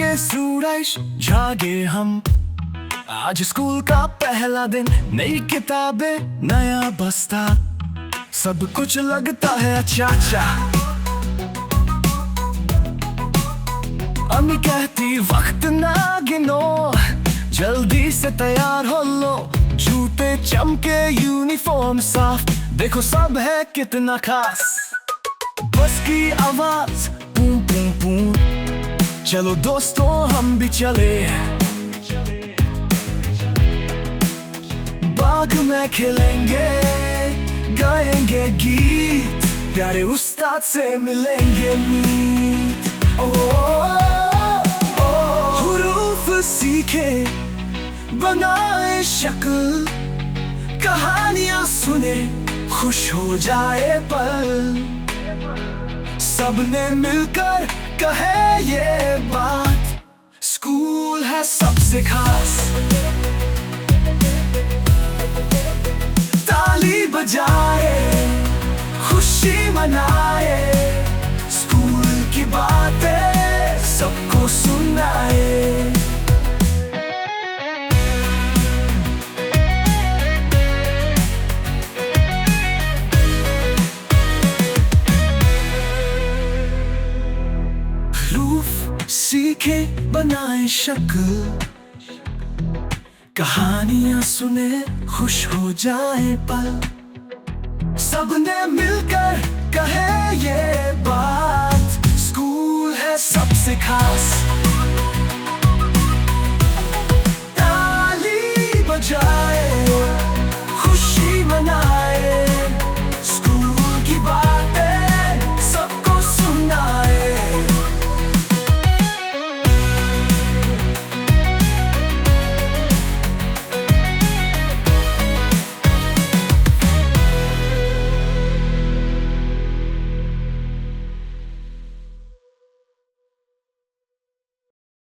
के सूरज जागे हम। आज स्कूल का पहला दिन, नई किताबें, नया बस्ता, सब कुछ लगता है अच्छा अच्छा। अम्मी कहती वक्त ना गिनो, जल्दी से तैयार हो लो। जूते चमके, यूनिफॉर्म साफ, देखो सब है कितना खास। बस की आवाज पूं पूं पूं, चलो दोस्तों हम भी चले। बाग में खेलेंगे, गाएंगे गीत, प्यारे उस्ताद से मिलेंगे मीत। हुरूफ सीखे, बनाए शक्ल, कहानियां सुने, खुश हो जाए पल। सबने मिलकर कहे ये बात, स्कूल है सबसे खास। ताली बजाए, खुशी मनाए, स्कूल की बातें सबको सुनाए। सीखे, बनाए शक्ल, कहानियां सुने, खुश हो जाए पल। सबने मिलकर कहे ये बात, स्कूल है सबसे खास। ताली बजाए,